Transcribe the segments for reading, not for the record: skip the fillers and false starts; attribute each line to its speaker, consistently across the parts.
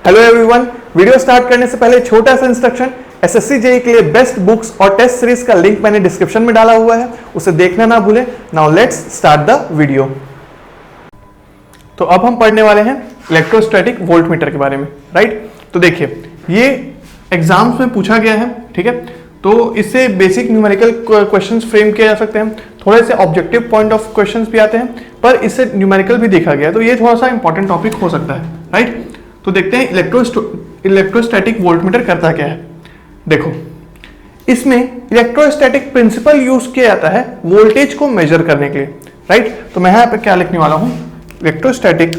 Speaker 1: Hello everyone, video start करने से पहले छोटा सा इंस्ट्रक्शन। एसएससी जेईई के लिए बेस्ट बुक्स और टेस्ट सीरीज का लिंक मैंने डिस्क्रिप्शन में डाला हुआ है, उसे देखना ना भूलें। Now let's start the video. तो अब हम पढ़ने वाले हैं इलेक्ट्रोस्टैटिक वोल्टमीटर के बारे में, राइट। तो देखिए, ये एग्जाम्स में पूछा गया है, ठीक है। तो इससे बेसिक न्यूमेरिकल क्वेश्चंस फ्रेम किए जा सकते हैं, थोड़े से ऑब्जेक्टिव पॉइंट ऑफ क्वेश्चंस भी आते हैं, पर इससे न्यूमेरिकल भी देखा गया है, तो ये थोड़ा सा इंपॉर्टेंट टॉपिक हो सकता है, राइट। तो देखते हैं इलेक्ट्रोस्टैटिक वोल्टमीटर करता क्या है। देखो, इसमें इलेक्ट्रोस्टैटिक प्रिंसिपल यूज किया जाता है वोल्टेज को मेजर करने के लिए, राइट। तो मैं यहां पे क्या लिखने वाला हूं, electrostatic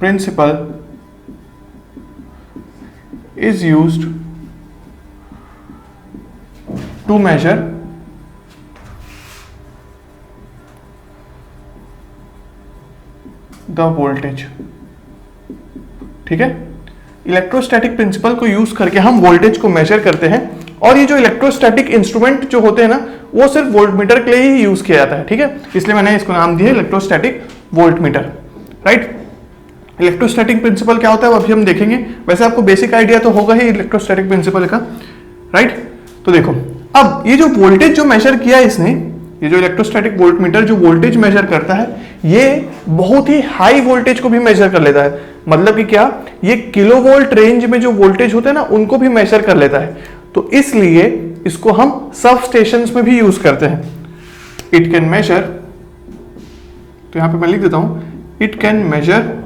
Speaker 1: principle is used to measure the voltage। ठीक है, इलेक्ट्रोस्टैटिक प्रिंसिपल को यूज करके हम वोल्टेज को मेजर करते हैं, और ये जो इलेक्ट्रोस्टैटिक इंस्ट्रूमेंट जो होते हैं ना, वो सिर्फ वोल्टमीटर के लिए ही यूज किया जाता है, ठीक है। इसलिए मैंने इसको नाम दिया electrostatic voltmeter, right. Electrostatic principle क्या होता है वो अभी हम देखेंगे। वैसे आपको बेसिक आइडिया तो होगा ही इलेक्ट्रोस्टैटिक प्रिंसिपल का, राइट। तो देखो, अब ये जो वोल्टेज जो मेजर किया इसने, ये जो इलेक्ट्रोस्टैटिक वोल्टमीटर जो वोल्टेज मेजर करता है, ये बहुत ही हाई वोल्टेज को भी मेजर कर लेता है। मतलब कि क्या, ये किलोवोल्ट रेंज में जो वोल्टेज होते हैं ना, उनको भी मेजर कर लेता है। तो इसलिए इसको हम सब स्टेशंस में भी यूज करते हैं। इट कैन मेजर, तो यहां पे मैं लिख देता हूं, it can measure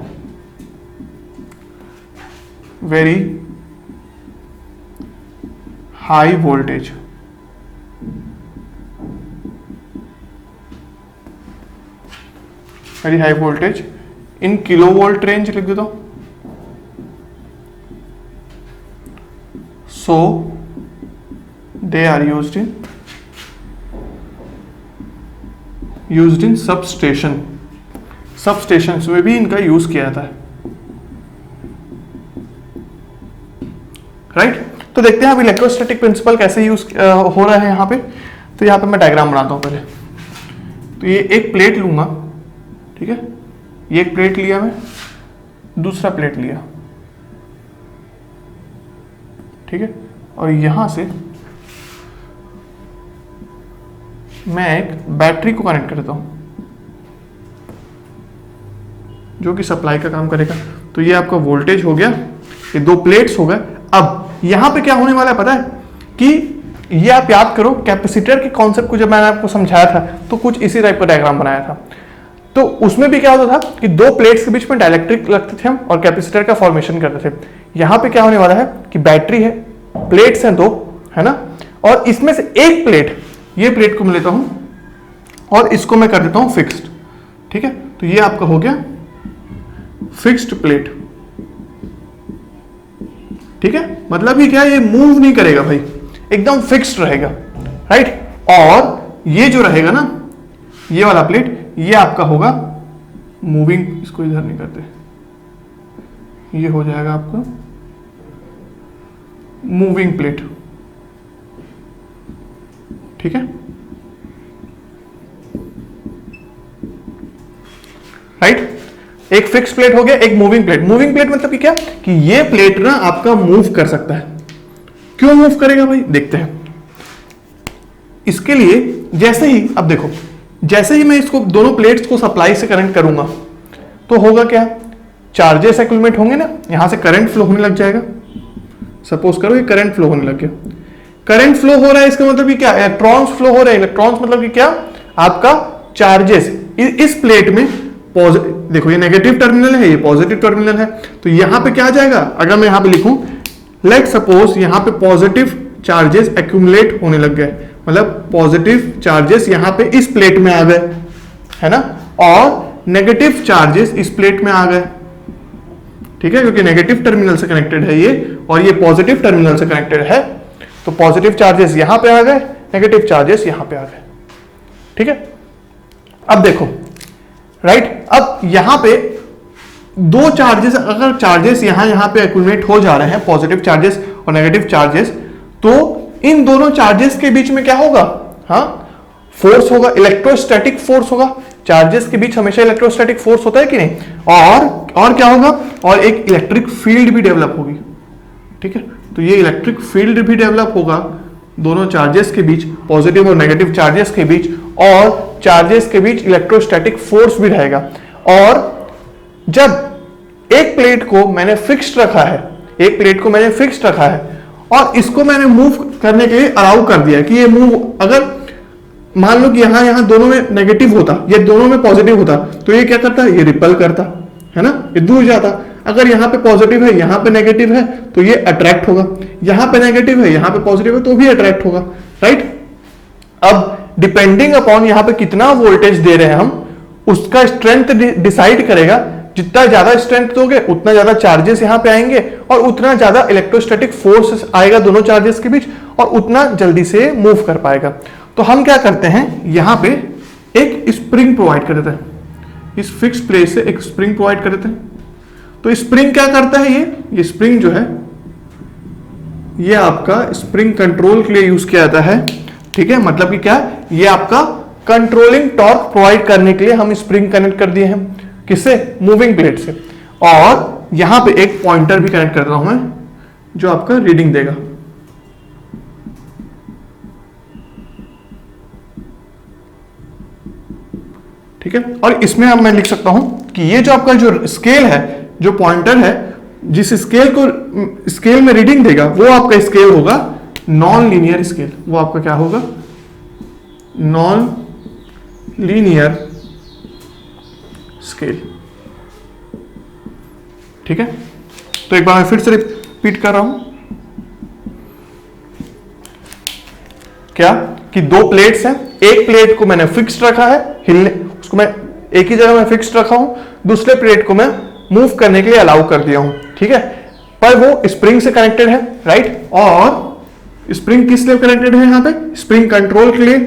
Speaker 1: very high voltage, very high voltage in kilovolt range लिख देता हूं। So they are used in substations में भी इनका यूज किया जाता है, राइट। तो देखते हैं अब इलेक्ट्रोस्टैटिक प्रिंसिपल कैसे यूज हो रहा है यहाँ पे। तो यहाँ पे मैं डायग्राम बनाता हूँ पहले। तो ये एक प्लेट लूंगा, ठीक है, ये एक प्लेट लिया मैं, दूसरा प्लेट लिया, ठीक है, और यहां से मैं एक बैटरी को कनेक्ट कर देता हूं जो कि सप्लाई का काम करेगा। तो ये आपका वोल्टेज हो गया, ये दो प्लेट्स हो गए। अब यहां पे क्या होने वाला है पता है कि ये आप याद करो, कैपेसिटर के कॉन्सेप्ट को जब मैंने आपको समझाया था तो कुछ इसी टाइप का डायग्राम बनाया था। तो उसमें भी क्या होता था कि दो प्लेट्स के बीच में डाइलेक्ट्रिक लगते थे हम और कैपेसिटर का फॉर्मेशन करते थे। यहां पे क्या होने वाला है कि बैटरी है, प्लेट्स हैं दो, है ना, और इसमें से एक प्लेट, ये प्लेट को मैं लेता हूं और इसको मैं कर देता हूं फिक्स्ड, ठीक है। तो ये आपका हो गया फिक्स्ड प्लेट, ठीक है। मतलब ये क्या है, ये मूव नहीं करेगा भाई, एकदम फिक्स्ड रहेगा, राइट। और ये जो रहेगा ना, ये वाला प्लेट, ये आपका होगा मूविंग, इसको इधर नहीं करते, ये हो जाएगा आपका मूविंग प्लेट, ठीक है, राइट। एक फिक्स प्लेट हो गया, एक मूविंग प्लेट। मूविंग प्लेट मतलब कि क्या, कि ये प्लेट ना आपका मूव कर सकता है। क्यों मूव करेगा भाई, देखते हैं। इसके लिए जैसे ही, अब देखो, जैसे ही मैं इसको दोनों प्लेट्स को सप्लाई से कनेक्ट करूंगा तो होगा क्या, चार्जेस एक्यूमुलेट होंगे ना, यहां से करंट फ्लो होने लग जाएगा। सपोज करो ये करंट फ्लो होने लग गया, करंट फ्लो हो रहा है, इसका मतलब कि क्या, इलेक्ट्रॉन्स फ्लो हो रहे हैं। इलेक्ट्रॉन्स मतलब कि क्या, आपका चार्जेस इस प्लेट में देखो, ये नेगेटिव टर्मिनल है, ये पॉजिटिव टर्मिनल है। तो यहां पे क्या आ जाएगा, अगर मैं यहां पे लिखूं, लेट सपोज यहां पे पॉजिटिव चार्जेस एक्यूमुलेट होने लग गए, मतलब पॉजिटिव चार्जेस यहां पे इस प्लेट में आ गए, है ना, और नेगेटिव चार्जेस इस प्लेट में आ गए, ठीक है, क्योंकि नेगेटिव टर्मिनल से कनेक्टेड है ये और ये पॉजिटिव टर्मिनल से कनेक्टेड है। तो पॉजिटिव चार्जेस यहां पे आ गए, नेगेटिव चार्जेस यहां पे आ गए, ठीक है। अब देखो, राइट, अब यहां पे दो चार्जेस, अगर चार्जेस यहां पे एक्यूमुलेट हो जा रहे हैं, पॉजिटिव चार्जेस और नेगेटिव चार्जेस, तो इन दोनों चार्जेस के बीच में क्या होगा, हाँ, फोर्स होगा, इलेक्ट्रोस्टैटिक फोर्स होगा, चार्जेस के बीच हमेशा इलेक्ट्रोस्टैटिक फोर्स होता है कि नहीं, और क्या होगा, और एक इलेक्ट्रिक फील्ड भी डेवलप होगी, ठीक है। तो ये इलेक्ट्रिक फील्ड भी डेवलप होगा दोनों चार्जेस के बीच, पॉजिटिव और नेगेटिव चार्जेस के बीच, और चार्जेस के बीच इलेक्ट्रोस्टैटिक फोर्स भी रहेगा। और जब एक प्लेट को मैंने फिक्स्ड रखा है, एक प्लेट को मैंने फिक्स्ड रखा है और इसको मैंने मूव करने के लिए अलाउ कर दिया कि ये मूव, अगर मान लो कि यहां दोनों में नेगेटिव होता, ये दोनों में पॉजिटिव होता, तो ये क्या करता, ये रिपल करता है ना, ये दूर जाता। अगर यहाँ पे पॉजिटिव है, यहाँ पे नेगेटिव है, तो ये अट्रैक्ट होगा, यहाँ पे नेगेटिव है, यहाँ पे पॉजिटिव है, तो भी अट्रैक्ट होगा, राइट। अब डिपेंडिंग अपॉन यहाँ पे कितना वोल्टेज दे रहे हैं हम, उसका स्ट्रेंथ डिसाइड करेगा। जितना ज्यादा स्ट्रेंथ दोगे उतना ज्यादा चार्जेस यहाँ पे आएंगे और उतना ज्यादा इलेक्ट्रोस्टैटिक फोर्स आएगा दोनों चार्जेस के बीच, और उतना जल्दी से मूव कर पाएगा। तो हम क्या करते हैं, यहाँ पे एक स्प्रिंग प्रोवाइड कर देते हैं, इस फिक्स प्लेस से एक स्प्रिंग प्रोवाइड कर देते हैं। तो स्प्रिंग क्या करता है, ये स्प्रिंग जो है ये आपका स्प्रिंग कंट्रोल के लिए यूज किया जाता है, ठीक है। मतलब कि क्या, ये आपका कंट्रोलिंग टॉर्क प्रोवाइड करने के लिए हम स्प्रिंग कनेक्ट कर दिए हैं, किससे, मूविंग प्लेट से। और यहां पे एक पॉइंटर भी कनेक्ट कर रहा हूं मैं, जो आपका रीडिंग देगा, ठीक है। और इसमें अब मैं लिख सकता हूं कि ये जो आपका जो स्केल है, जो पॉइंटर है, जिस स्केल में रीडिंग देगा, वो आपका स्केल होगा नॉन लीनियर स्केल। वो आपका क्या होगा, नॉन लीनियर स्केल, ठीक है। तो एक बार मैं फिर से रिपीट कर रहा हूं, क्या कि दो प्लेट्स हैं, एक प्लेट को मैंने फिक्स्ड रखा है, हिलने उसको मैं एक ही जगह में फिक्स्ड रखा हूं, दूसरे प्लेट को मैं मूव करने के लिए अलाउ कर दिया हूं, ठीक है। पर वो स्प्रिंग से कनेक्टेड है, राइट। और स्प्रिंग किस लिए कनेक्टेड है, यहां पे स्प्रिंग कंट्रोल के लिए,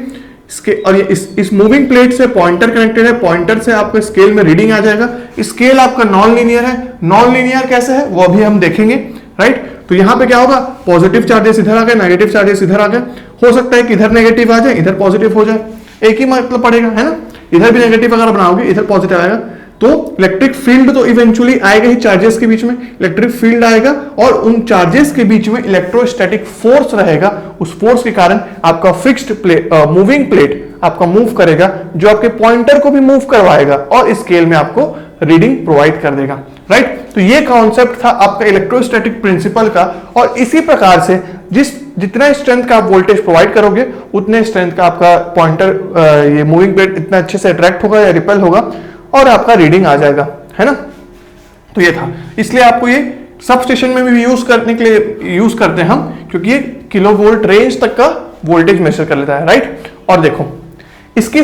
Speaker 1: और ये इस मूविंग प्लेट से पॉइंटर कनेक्टेड है, पॉइंटर से आपको स्केल में रीडिंग आ जाएगा। स्केल आपका नॉन लीनियर है, नॉन लीनियर कैसे है वो अभी हम देखेंगे, राइट। तो यहां पे क्या होगा, पॉजिटिव चार्जेस इधर आ गए, नेगेटिव चार्जेस इधर आ गए, हो सकता है कि इधर नेगेटिव आ जाए, इधर पॉजिटिव हो जाए, एक ही मतलब पड़ेगा, है ना। इधर भी नेगेटिव अगर बनाओगे, इधर पॉजिटिव आएगा, तो इलेक्ट्रिक फील्ड तो इवेंचुअली आएगा ही, चार्जेस के बीच में इलेक्ट्रिक फील्ड आएगा, और उन चार्जेस के बीच में इलेक्ट्रोस्टैटिक फोर्स रहेगा। उस फोर्स के कारण आपका फिक्स्ड मूविंग प्लेट आपका मूव करेगा, जो आपके पॉइंटर को भी मूव करवाएगा और स्केल में आपको रीडिंग प्रोवाइड कर देगा, राइट। तो ये कॉन्सेप्ट था आपका इलेक्ट्रोस्टैटिक प्रिंसिपल का। और इसी प्रकार से जितना स्ट्रेंथ का आप वोल्टेज प्रोवाइड करोगे, उतने स्ट्रेंथ का आपका पॉइंटर ये मूविंग प्लेट इतना अच्छे से अट्रैक्ट होगा या रिपेल होगा, और आपका रीडिंग आ जाएगा, है ना। तो ये था, इसलिए आपको ये सब स्टेशन में भी यूज करने के लिए यूज करते हैं हम, क्योंकि ये किलो वोल्ट रेंज तक का वोल्टेज मेजर कर लेता है, राइट। और देखो इसकी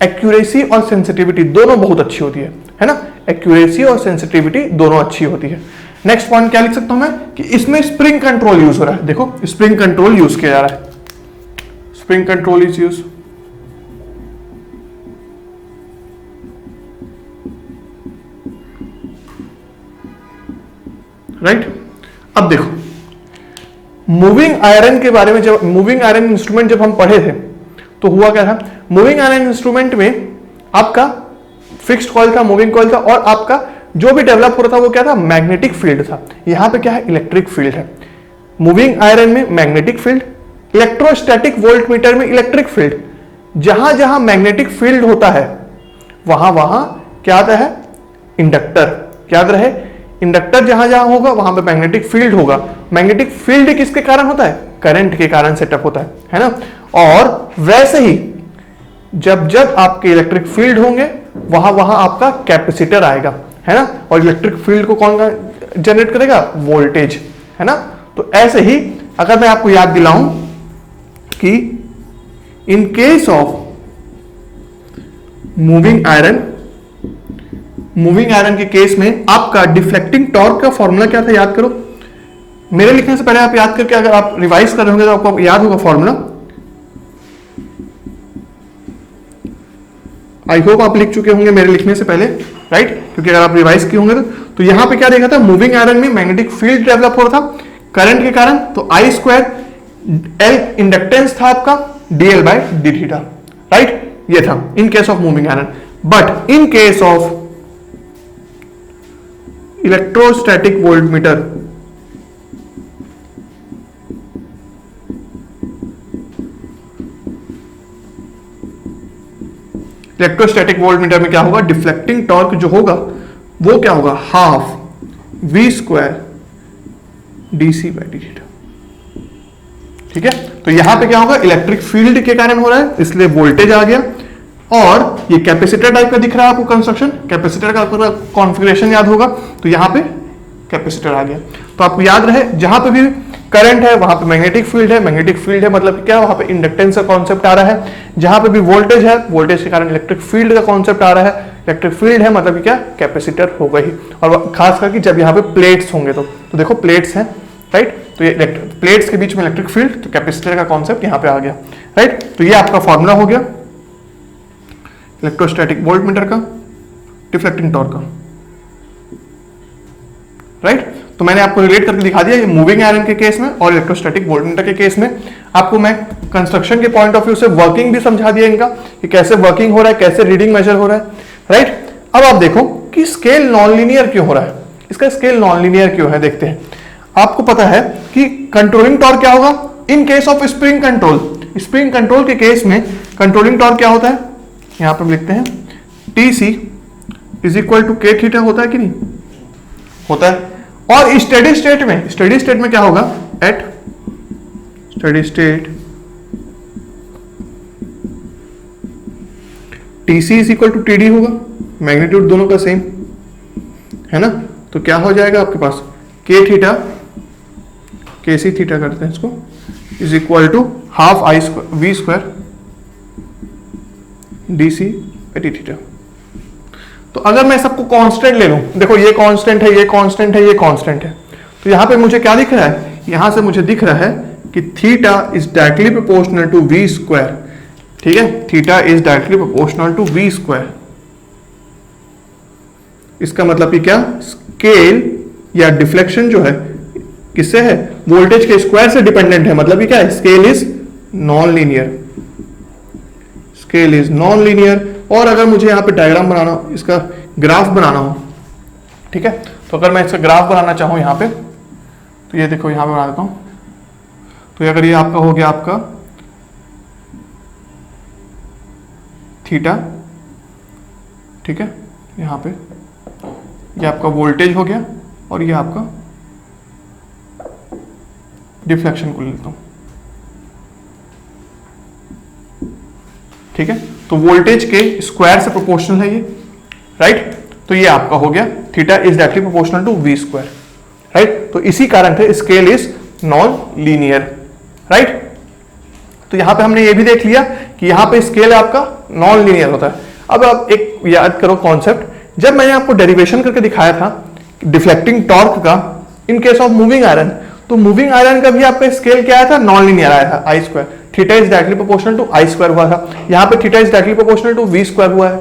Speaker 1: एक्यूरेसी और सेंसिटिविटी दोनों बहुत अच्छी होती है ना, एक्यूरेसी और सेंसिटिविटी दोनों अच्छी होती है। नेक्स्ट पॉइंट क्या लिख सकता हूं मैं, कि इसमें स्प्रिंग कंट्रोल यूज हो रहा है। देखो स्प्रिंग कंट्रोल यूज किया जा रहा है, spring control is use, right. अब देखो मूविंग आयरन के बारे में, जब मूविंग आयरन इंस्ट्रूमेंट जब हम पढ़े थे, तो हुआ क्या था, मूविंग आयरन इंस्ट्रूमेंट में आपका फिक्स्ड कॉइल था, मूविंग कॉइल था, और आपका जो भी डेवलप हो रहा था वो क्या था, मैग्नेटिक फील्ड था। यहां पे क्या है, इलेक्ट्रिक फील्ड है। मूविंग आयरन में मैग्नेटिक फील्ड, इलेक्ट्रोस्टैटिक वोल्टमीटर में इलेक्ट्रिक फील्ड। जहां जहां मैग्नेटिक फील्ड होता है वहां वहां क्या आता है, इंडक्टर। याद रहे, इंडक्टर जहां जहां होगा वहां पे मैग्नेटिक फील्ड होगा। मैग्नेटिक फील्ड किसके कारण होता है, करंट के कारण सेटअप होता है ना। और वैसे ही जब जब आपके इलेक्ट्रिक फील्ड होंगे वहां वहां आपका कैपेसिटर आएगा, है ना। और इलेक्ट्रिक फील्ड को कौन जनरेट करेगा, वोल्टेज, है ना। तो ऐसे ही अगर मैं आपको याद दिलाऊं कि इन केस ऑफ मूविंग आयरन के केस में आपका डिफ्लेक्टिंग टॉर्क का फॉर्मूला क्या था, याद करो। मेरे लिखने से पहले आप याद करके, अगर आप रिवाइज कर रहे होंगे तो आपको याद होगा फॉर्मूला। आई होप आप लिख चुके होंगे मेरे लिखने से पहले, राइट। क्योंकि अगर आप रिवाइज किए होंगे तो यहां पे क्या देखा था, मूविंग आयरन में मैग्नेटिक फील्ड डेवलप हो रहा था करंट के कारण, तो आई स्क्वायर एल इंडक्टेंस था आपका, DL by D theta, right, ये था in case of moving iron. But in case of electrostatic voltmeter, electrostatic voltmeter में क्या होगा, डिफ्लेक्टिंग टॉर्क जो होगा वो क्या होगा, half v square DC by D theta. ठीक है, तो यहां पे क्या होगा, इलेक्ट्रिक फील्ड के कारण हो रहा है इसलिए वोल्टेज आ गया। और ये कैपेसिटर टाइप का दिख रहा है आपको कंस्ट्रक्शन, कैपेसिटर का पूरा कॉन्फ़िगरेशन याद होगा, तो यहां पे कैपेसिटर आ गया। तो आपको याद रहे जहां पे भी करंट है वहां पे मैग्नेटिक फील्ड है, मैग्नेटिक फील्ड है मतलब क्या, वहां पे इंडक्टेंस का कॉन्सेप्ट आ रहा है। जहां पे भी वोल्टेज है, वोल्टेज के कारण इलेक्ट्रिक फील्ड का कॉन्सेप्ट आ रहा है, इलेक्ट्रिक फील्ड है मतलब क्या, कैपेसिटर होगा ही। और खास करके जब यहाँ पे प्लेट्स होंगे तो देखो प्लेट्स हैं, राइट, तो ये प्लेट्स के बीच में इलेक्ट्रिक फील्ड, तो कैपेसिटर का कॉन्सेप्ट यहाँ पे आ गया, राइट। तो ये आपका फॉर्मूला हो गया इलेक्ट्रोस्टैटिक वोल्टमीटर का, डिफ्लेक्टिंग टॉर्क का, राइट। तो मैंने आपको रिलेट करके दिखा दिया ये मूविंग आयरन के केस में और इलेक्ट्रोस्टैटिक वोल्टमीटर के केस में। आपको मैं कंस्ट्रक्शन के पॉइंट ऑफ व्यू से वर्किंग भी समझा दिया इनका कि कैसे वर्किंग हो रहा है, कैसे रीडिंग मेजर हो रहा है, राइट। अब आप देखो कि स्केल नॉन लीनियर क्यों हो रहा है, इसका स्केल नॉन लीनियर क्यों है, देखते हैं। आपको पता है कि कंट्रोलिंग टॉर्क क्या होगा in case of spring control. Spring control के केस में कंट्रोलिंग टॉर्क क्या होता है, यहां पर लिखते हैं TC is equal to K theta, होता है कि नहीं, होता है। और स्टेडी स्टेट में क्या होगा, at steady state TC is equal to TD होगा, मैग्नीट्यूड दोनों का सेम है ना। तो क्या हो जाएगा आपके पास, K थीटा, KC थीटा करते हैं इसको, is equal to half I square V square DC D theta. तो अगर मैं सबको कांस्टेंट ले लूं, देखो ये कांस्टेंट है, ये कांस्टेंट है, ये कांस्टेंट है, तो यहां पे मुझे क्या दिख रहा है, यहां से मुझे दिख रहा है कि theta is directly proportional to V square. ठीक है, theta is directly proportional to V square. इसका मतलब कि क्या, स्केल या डिफ्लेक्शन जो है किससे है, वोल्टेज के स्क्वायर से डिपेंडेंट है। मतलब कि क्या है, scale is non linear, scale is non linear. और अगर मुझे यहाँ पे डायग्राम बनाना हो, इसका ग्राफ बनाना हो, ठीक है, तो अगर मैं इसका ग्राफ बनाना चाहूं यहाँ पे, तो ये देखो यहाँ पे बना देता हूं। तो अगर ये आपका हो गया आपका थीटा, ठीक है, यहाँ पे ये आपका वोल्टेज हो गया और ये आपका डिफ्लेक्शन को लेता हूं, ठीक है। तो वोल्टेज के स्क्वायर से प्रोपोर्शनल है ये, राइट। तो ये आपका हो गया theta is directly proportional to V square, right. तो इसी कारण से scale is non linear, right. तो यहां पे हमने ये भी देख लिया कि यहां पे स्केल आपका नॉन लीनियर होता है। अब आप एक याद करो कॉन्सेप्ट, जब मैंने आपको डेरिवेशन करके दिखाया था डिफ्लेक्टिंग टॉर्क का इन केस ऑफ मूविंग आयरन, तो मूविंग आयरन का भी आपका स्केल क्या आया था, नॉन लीनियर आया था, I square. Theta is directly proportional to I square हुआ था, यहाँ पे theta is directly proportional to V square हुआ है।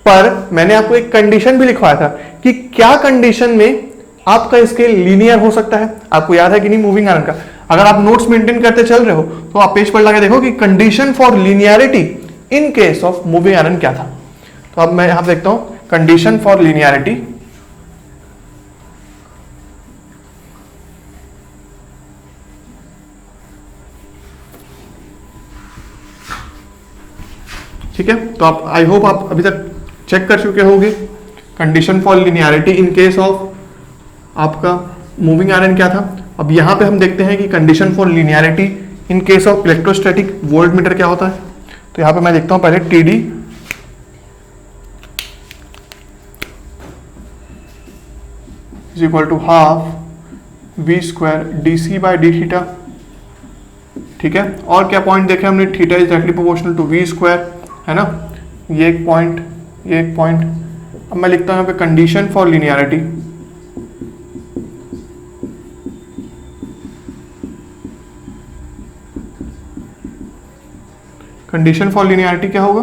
Speaker 1: पर मैंने आपको एक कंडीशन भी लिखवाया था कि क्या कंडीशन में आपका स्केल लीनियर हो सकता है। आपको याद है कि नहीं मूविंग आयरन का, अगर आप नोट्स मेंटेन करते चल रहे हो तो आप पेज पर लगा देखो कि condition for linearity in case of moving iron क्या था। तो अब मैं यहां देखता हूं कंडीशन फॉर लीनियरिटी, ठीक है। तो आप आई होप आप अभी तक चेक कर चुके होंगे condition for linearity in case of आपका मूविंग आयरन क्या था। अब यहां पे हम देखते हैं कि condition for linearity in case of electrostatic voltmeter क्या होता है। तो यहां पे मैं देखता हूं पहले TD is equal to half V square DC by D theta, ठीक है। और क्या पॉइंट देखे हमने, theta is directly proportional to V square, है ना, ये एक पॉइंट, ये एक पॉइंट। अब मैं लिखता हूं यहाँ पे condition for linearity, condition for linearity क्या होगा,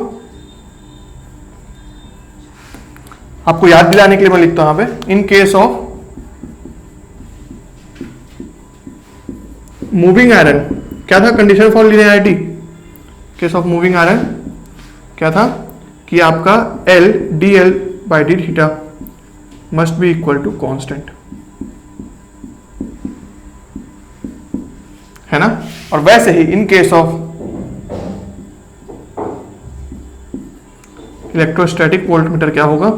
Speaker 1: आपको याद दिलाने के लिए मैं लिखता हूं यहाँ पे in case of moving iron क्या था condition for linearity, case of moving iron क्या था कि आपका L dl by d theta must be equal to constant, है ना। और वैसे ही in case of electrostatic voltmeter क्या होगा,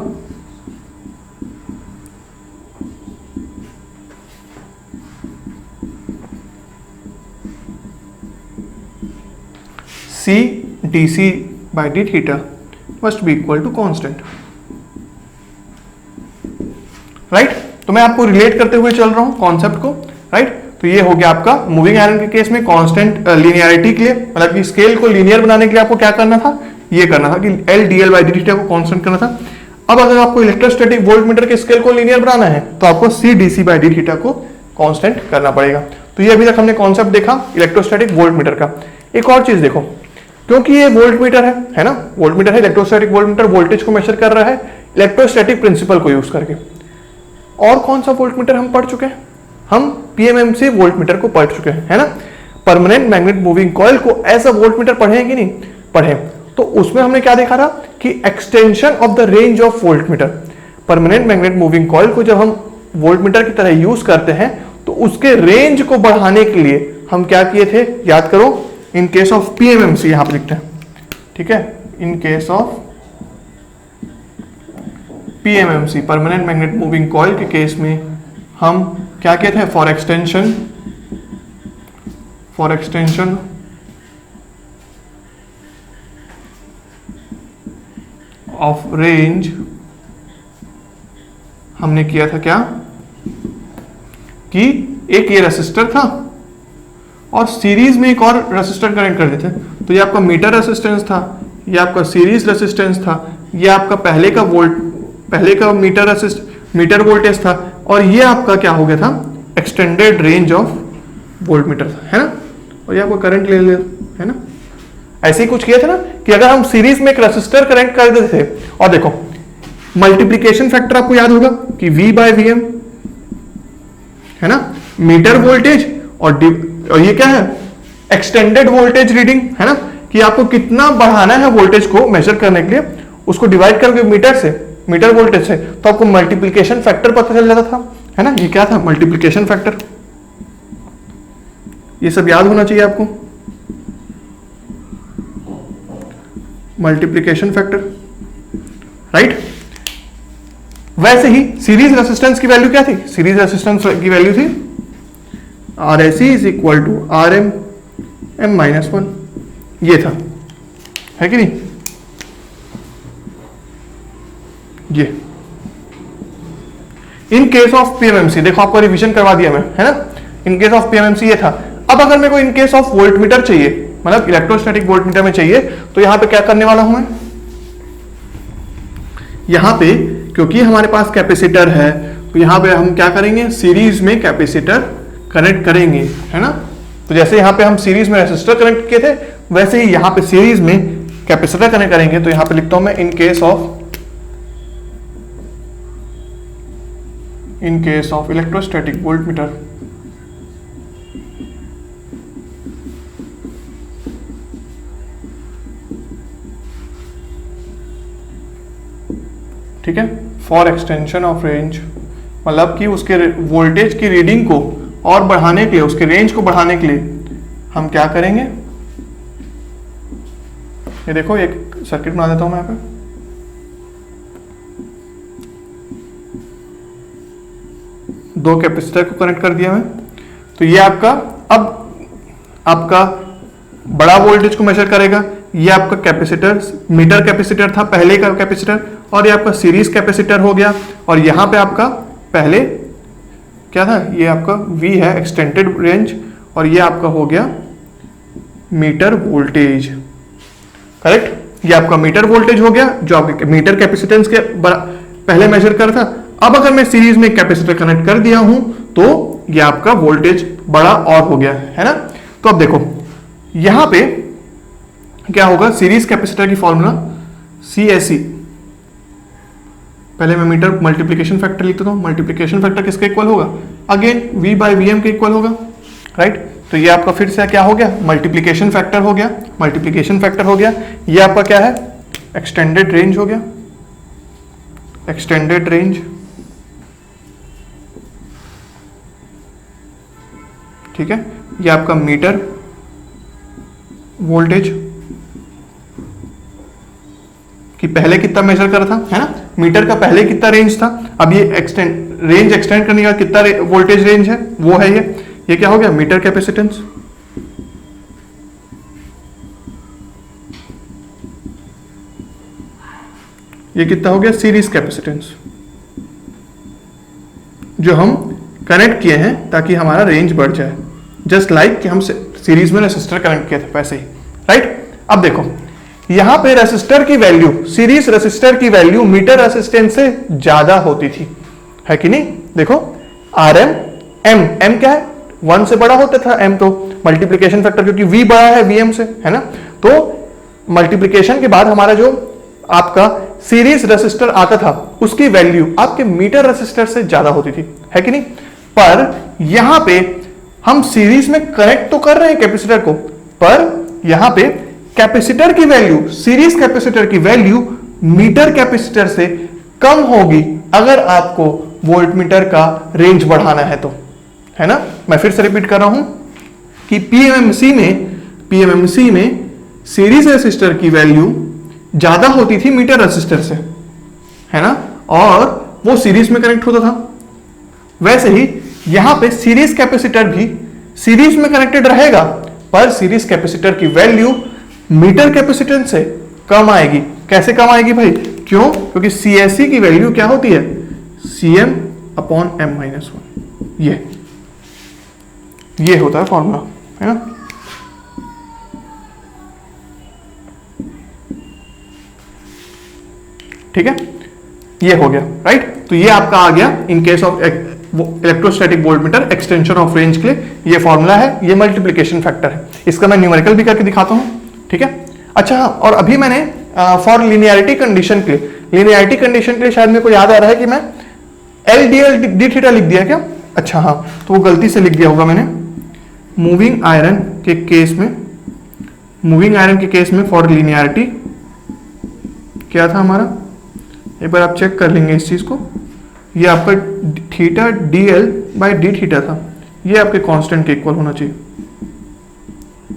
Speaker 1: C dc by d theta must be equal to constant, right. तो मैं आपको रिलेट करते हुए चल रहा हूं कॉन्सेप्ट को, राइट। तो ये हो गया आपका मूविंग आयरन के केस में कांस्टेंट लीनियरिटी के लिए, मतलब कि स्केल को लीनियर बनाने के लिए आपको क्या करना था, ये करना था कि L dl by d theta को कांस्टेंट करना था। अब अगर आपको इलेक्ट्रोस्टैटिक वोल्टमीटर के स्केल को लीनियर बनाना है तो आपको C dc by d theta को कांस्टेंट करना पड़ेगा। तो ये अभी तक हमने कॉन्सेप्ट देखा इलेक्ट्रोस्टैटिक वोल्टमीटर का। एक और चीज देखो, क्योंकि ये वोल्टमीटर है ना, वोल्टमीटर है, इलेक्ट्रोस्टैटिक वोल्टमीटर वोल्टेज को मेजर कर रहा है इलेक्ट्रोस्टैटिक प्रिंसिपल को यूज करके। और कौन सा वोल्टमीटर हम पढ़ चुके हैं, हम पीएमएमसी वोल्टमीटर को पढ़ चुके हैं, है ना। परमानेंट मैग्नेट मूविंग कॉइल को एज अ वोल्टमीटर पढ़े कि नहीं पढ़े। तो उसमें हमने क्या देखा था कि extension of the range of voltmeter, permanent magnet moving coil को जब हम वोल्टमीटर की तरह यूज करते हैं तो उसके रेंज को बढ़ाने के लिए हम क्या किए थे, याद करो, इन केस ऑफ पीएमएमसी यहां पर लिखते हैं, ठीक है। इन case of PMMC permanent magnet moving coil के केस में हम क्या कहते हैं, फॉर एक्सटेंशन ऑफ रेंज हमने किया था क्या कि एक ये रेसिस्टर था और सीरीज में एक और रेसिस्टर कनेक्ट कर देते। तो ये आपका मीटर रेसिस्टेंस था, ये आपका सीरीज रेसिस्टेंस था, ये आपका पहले का मीटर वोल्टेज था, और ये आपका क्या हो गया था, एक्सटेंडेड रेंज ऑफ वोल्टमीटर था, है ना। और ये आपको करंट ले है ना, ऐसे ही कुछ किया था ना कि अगर हम सीरीज में एक रेसिस्टर कनेक्ट कर देते थे, और देखो मल्टीप्लिकेशन फैक्टर आपको याद होगा कि V by VM, है ना, मीटर वोल्टेज और ये क्या है, एक्सटेंडेड वोल्टेज रीडिंग, है ना, कि आपको कितना बढ़ाना है वोल्टेज को मेजर करने के लिए, उसको डिवाइड करके मीटर वोल्टेज से, तो आपको मल्टीप्लिकेशन फैक्टर पता चल जाता था, है ना। ये क्या था, मल्टीप्लिकेशन फैक्टर। ये सब याद होना चाहिए आपको, मल्टीप्लिकेशन फैक्टर, राइट। वैसे ही सीरीज रेसिस्टेंस की वैल्यू क्या थी, सीरीज रेसिस्टेंस की वैल्यू थी RSC is equal to RM M-1, ये था, है कि नहीं, ये इन केस ऑफ पीएमएमसी। देखो आपको रिवीजन करवा दिया मैं, है ना। इन केस ऑफ पीएमएमसी ये था। अब अगर मेरे को इन केस ऑफ वोल्टमीटर चाहिए, मतलब इलेक्ट्रोस्टैटिक वोल्टमीटर में चाहिए, तो यहां पे क्या करने वाला हूं मैं, यहां पे क्योंकि हमारे पास कैपेसिटर है तो यहां पे हम क्या करेंगे, सीरीज में कैपेसिटर कनेक्ट करेंगे, है ना। तो जैसे यहां पे हम सीरीज में रेसिस्टर कनेक्ट किए थे, वैसे ही यहां पे सीरीज में कैपेसिटर कनेक्ट करेंगे। तो यहां पे लिखता हूं मैं इन केस ऑफ इलेक्ट्रोस्टैटिक वोल्टमीटर, ठीक है, फॉर एक्सटेंशन ऑफ रेंज, मतलब कि उसके वोल्टेज की रीडिंग को और बढ़ाने के लिए, उसके रेंज को बढ़ाने के लिए हम क्या करेंगे, ये देखो एक सर्किट बना देता हूं मैं यहाँ पे। दो कैपेसिटर को कनेक्ट कर दिया मैं। तो ये आपका अब आपका बड़ा वोल्टेज को मेजर करेगा। ये आपका कैपेसिटर, मीटर कैपेसिटर था पहले का कैपेसिटर, और ये आपका सीरीज कैपेसिटर हो गया। और यहां पे आपका पहले क्या था, ये आपका V है, एक्सटेंडेड रेंज, और ये आपका हो गया मीटर वोल्टेज, करेक्ट। ये आपका मीटर वोल्टेज हो गया जो आपके मीटर कैपेसिटेंस के पहले मेजर कर था। अब अगर मैं सीरीज में कैपेसिटर कनेक्ट कर दिया हूं तो ये आपका वोल्टेज बड़ा और हो गया, है ना। तो अब देखो यहां पे क्या होगा, सीरीज कैपेसिटर की फॉर्मूला CSC, पहले मैं मीटर मल्टीप्लिकेशन फैक्टर लिख देता हूं। मल्टीप्लिकेशन फैक्टर किसके इक्वल होगा, अगेन V by VM के इक्वल होगा, राइट। तो ये आपका फिर से क्या हो गया, मल्टीप्लिकेशन फैक्टर हो गया, मल्टीप्लिकेशन फैक्टर हो गया। ये आपका क्या है, एक्सटेंडेड रेंज हो गया, एक्सटेंडेड रेंज, ठीक है। ये आपका मीटर वोल्टेज कि पहले कितना मेजर करा था, है ना, मीटर का पहले कितना रेंज था, अब ये रेंज एक्सटेंड करने का कितना वोल्टेज रेंज है वो है ये क्या हो गया, मीटर कैपेसिटेंस। ये कितना हो गया, सीरीज कैपेसिटेंस, जो हम कनेक्ट किए हैं ताकि हमारा रेंज बढ़ जाए, जस्ट लाइक कि हम सीरीज में रेसिस्टर कनेक्ट किए थे वैसे ही, राइट। अब देखो यहां पे रेसिस्टर की वैल्यू, सीरीज रेसिस्टर की वैल्यू मीटर रेसिस्टेंस से ज्यादा होती थी, है कि नहीं। देखो RM M क्या है, 1 से बड़ा होता था M, तो मल्टीप्लीकेशन फैक्टर क्योंकि V बड़ा है VM से, है ना, तो मल्टीप्लीकेशन के बाद हमारा जो आपका सीरीज रेसिस्टर आता था उसकी वैल्यू आपके मीटर रेसिस्टर से ज्यादा होती थी, है कि नहीं। पर यहां पे हम सीरीज में कनेक्ट तो कर रहे हैं कैपेसिटर को, पर यहां पे कैपेसिटर की वैल्यू, सीरीज कैपेसिटर की वैल्यू मीटर कैपेसिटर से कम होगी अगर आपको वोल्टमीटर का रेंज बढ़ाना है तो, है ना। मैं फिर से रिपीट कर रहा हूं कि पीएमएमसी में सीरीज रेसिस्टर की वैल्यू ज्यादा होती थी मीटर रेसिस्टर से, है ना, और वो सीरीज में कनेक्ट होता था। वैसे ही यहां पे सीरीज कैपेसिटर भी सीरीज में कनेक्टेड रहेगा, पर सीरीज कैपेसिटर की वैल्यू मीटर कैपेसिटेंस से कम आएगी। कैसे कम आएगी भाई, क्यों, क्योंकि CSC की वैल्यू क्या होती है, CM/M-1, ये होता है फॉर्मूला, है ना। ठीक है, ये हो गया, राइट। तो ये आपका आ गया इन case of electrostatic voltmeter extension of range के लिए ये फॉर्मूला है, ये मल्टीप्लिकेशन फैक्टर है। इसका मैं न्यूमेरिकल भी करके दिखाता हूं, ठीक है। अच्छा, और अभी मैंने फॉर लिनियरिटी कंडीशन के लिए शायद मेरे को याद आ रहा है कि मैं LDL/d लिख दिया क्या, अच्छा हाँ, तो वो गलती से लिख दिया होगा मैंने। मूविंग आयरन के केस में फॉर लिनियरिटी क्या था हमारा, एक बार आप चेक कर लेंगे इस चीज को। ये आपका θ/dl/d था, ये आपके कांस्टेंट के इक्वल होना चाहिए,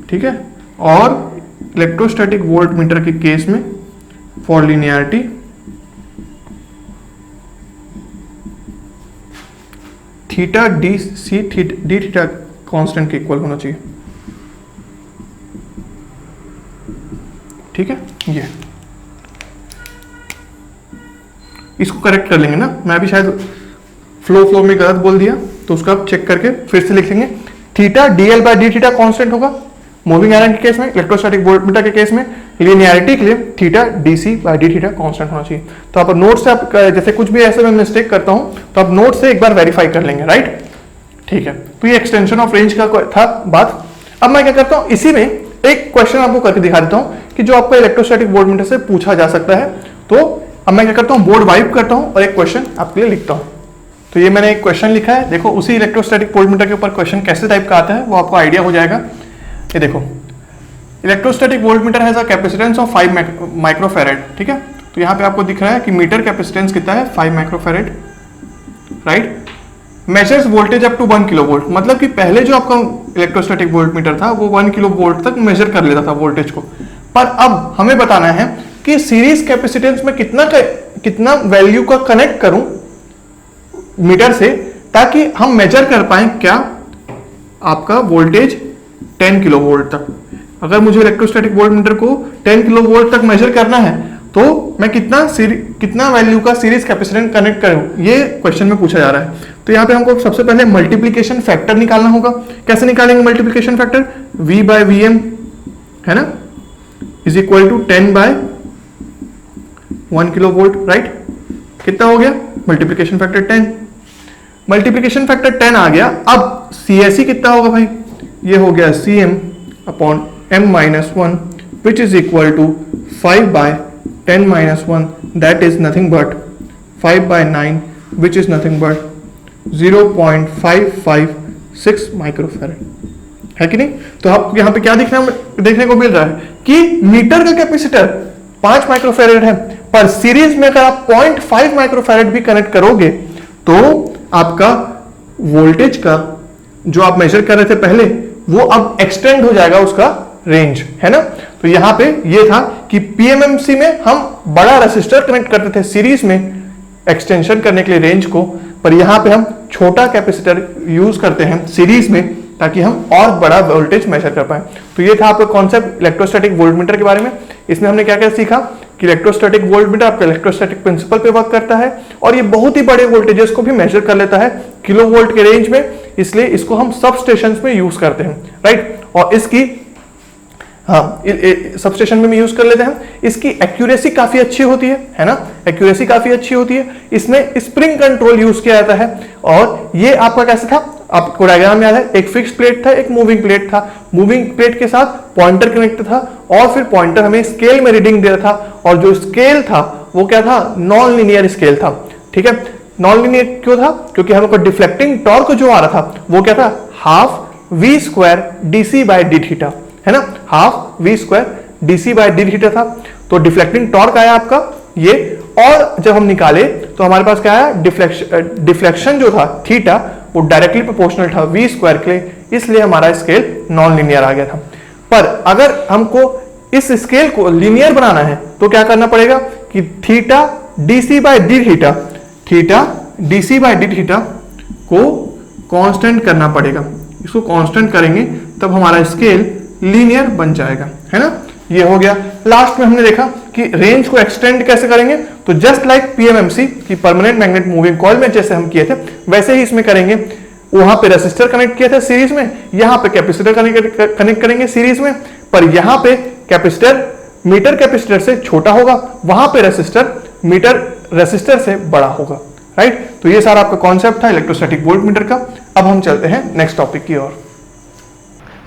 Speaker 1: ठीक है। और इलेक्ट्रोस्टैटिक वोल्टमीटर के केस में फॉर लिनियरिटी θ/d कांस्टेंट के इक्वल होना चाहिए, ठीक है। ये इसको करेक्ट कर लेंगे ना, मैं भी शायद फ्लो में गलत बोल दिया, तो उसको आप चेक करके फिर से लिख लेंगे। θ/dl/d कांस्टेंट होगा मूविंग आयरन के केस में, इलेक्ट्रोस्टैटिक वोल्टमीटर के केस में, लिनियरिटी के लिए θ/dc/d कांस्टेंट होना चाहिए। तो आप नोट से आप जैसे कुछ भी ऐसे मैं मिस्टेक करता हूं तो आप नोट से एक बार वेरीफाई कर लेंगे, राइट, ठीक है। तो ये एक्सटेंशन ऑफ रेंज का था बात। अब मैं क्या करता हूं, इसी में एक क्वेश्चन आपको करके दिखा देता हूं कि जो आपको इलेक्ट्रोस्टैटिक वोल्टमीटर से पूछा जा सकता है। तो अब मैं क्या करता हूं, बोर्ड वाइप करता हूं और एक क्वेश्चन आपके लिए लिखता हूं। तो ये मैंने एक क्वेश्चन लिखा है, देखो उसी इलेक्ट्रोस्टैटिक वोल्टमीटर के ऊपर क्वेश्चन कैसे टाइप का आता है वो आपको आइडिया हो जाएगा। ये देखो, electrostatic voltmeter has a capacitance of 5 microfarad, ठीक है। तो यहाँ पे आपको दिख रहा है कि मीटर कैपेसिटेंस कितना है, 5 microfarad, right. Measures voltage up to 1 kilovolt, मतलब कि पहले जो आपका इलेक्ट्रोस्टैटिक वोल्टमीटर था वो 1 किलोवोल्ट तक मेजर कर लेता था वोल्टेज को, पर अब हमें बताना है कि सीरीज कैपेसिटेंस में कितना वैल्यू का कनेक्ट करूं मीटर से, ताकि हम मेजर कर पाए क्या आपका वोल्टेज 10 किलोवोल्ट तक। अगर मुझे इलेक्ट्रोस्टैटिक वोल्टमीटर को 10 किलोवोल्ट तक मेजर करना है तो मैं कितना वैल्यू का सीरीज कैपेसिटेंस कनेक्ट करूं, ये क्वेश्चन में पूछा जा रहा है। तो यहाँ पे हमको सबसे पहले मल्टीप्लिकेशन फैक्टर निकालना होगा। कैसे निकालेंगे मल्टीप्लिकेशन फैक्टर, V/Vm, है ना, is equal to 10/1 kilovolt, right. कितना हो गया मल्टीप्लिकेशन फैक्टर 10, मल्टीप्लिकेशन फैक्टर 10 आ गया। अब CSC कितना होगा भाई, ये हो गया CM/M-1 which is equal to 5/10-1, that is nothing but 5/9 which is nothing but 0.556 microfarad, है कि नहीं। तो आप यहाँ पे क्या देखने को मिल रहा है कि मीटर का कैपेसिटर 5 माइक्रोफेरेड है, पर सीरीज में अगर आप 0.5 माइक्रोफेरेड भी कनेक्ट करोगे तो आपका वोल्टेज का जो आप मेजर कर रहे थे पहले वो अब एक्सटेंड हो जाएगा उसका रेंज, है ना। तो यहां पे ये था कि पीएमएमसी में हम बड़ा रेसिस्टर कनेक्ट करते थे सीरीज में एक्सटेंशन करने के लिए रेंज को, पर यहां पे हम छोटा कैपेसिटर यूज करते हैं सीरीज में ताकि हम और बड़ा वोल्टेज मेजर कर पाए। तो ये था आपका कॉन्सेप्ट इलेक्ट्रोस्टैटिक वोल्टमीटर के बारे में। इसमें हमने क्या क्या सीखा कि इलेक्ट्रोस्टैटिक वोल्टमीटर आपका इलेक्ट्रोस्टैटिक प्रिंसिपल पे वर्क करता है और ये बहुत ही बड़े वोल्टेजेस को भी मेजर कर लेता है किलो वोल्ट के रेंज में, इसलिए इसको हम सब स्टेशन में यूज करते हैं, राइट। और इसकी सब स्टेशन में यूज कर लेते हैं। इसकी एक्यूरेसी काफी अच्छी होती है ना, एक्यूरेसी काफी अच्छी होती है। इसमें स्प्रिंग कंट्रोल यूज किया जाता है और ये आपका कैसे था, आपको डायग्राम याद है, एक फिक्स प्लेट था, एक मूविंग प्लेट था। मूविंग प्लेट के साथ पॉइंटर कनेक्ट था और फिर पॉइंटर हमें स्केल में रीडिंग दे रहा था और जो स्केल था वो क्या था, नॉन लीनियर स्केल था, ठीक है। नॉन लीनियर क्यों था, क्योंकि हमको डिफ्लेक्टिंग टॉर्क जो आ रहा था वो क्या था, half v square dc by D theta, है ना, half v square dc by D theta था। तो डिफ्लेक्टिंग टॉर्क आया आपका ये, और जब हम निकाले तो हमारे पास क्या आया, डिफ्लेक्शन जो था थीटा वो डायरेक्टली प्रोपोर्शनल था वी स्क्वायर के लिए, इसलिए हमारा स्केल नॉन लीनियर आ गया था। पर अगर हमको इस स्केल को लीनियर बनाना है तो क्या करना पड़ेगा कि theta dc by D theta, theta dc by D theta को कांस्टेंट करना पड़ेगा। इसको कांस्टेंट करेंगे तब हमारा स्केल लीनियर बन जाएगा, है ना। ये हो गया। लास्ट में हमने देखा कि रेंज को एक्सटेंड कैसे करेंगे, तो जस्ट लाइक पीएमएमसी की परमानेंट मैग्नेट मूविंग कॉइल में जैसे हम किए थे वैसे ही इसमें करेंगे। वहां पे रेसिस्टर कनेक्ट किया था सीरीज में, यहां पे कैपेसिटर कनेक्ट करेंगे सीरीज में, पर यहां पे कैपेसिटर मीटर कैपेसिटर से छोटा होगा, वहां पे रेसिस्टर मीटर रेसिस्टर से बड़ा होगा, राइट। तो ये सारा आपका कॉन्सेप्ट था इलेक्ट्रोस्टैटिक वोल्टमीटर का। अब हम चलते हैं नेक्स्ट टॉपिक की ओर।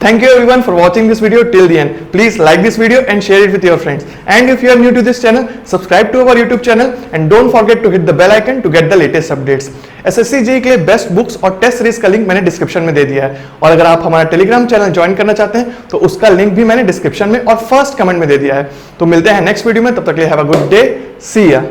Speaker 1: Thank you everyone for watching this video till the end. Please like this video and share it with your friends. And if you are new to this channel, subscribe to our YouTube channel and don't forget to hit the bell icon to get the latest updates. SSC JEE के लिए best books और test series का link मैंने description में दे दिया है, और अगर आप हमारा टेलीग्राम चैनल ज्वाइन करना चाहते हैं तो उसका लिंक भी मैंने डिस्क्रिप्शन में और फर्स्ट कमेंट में दे दिया है। तो मिलते हैं नेक्स्ट वीडियो में, तब तक के लिए हैव अ गुड डे, सी या।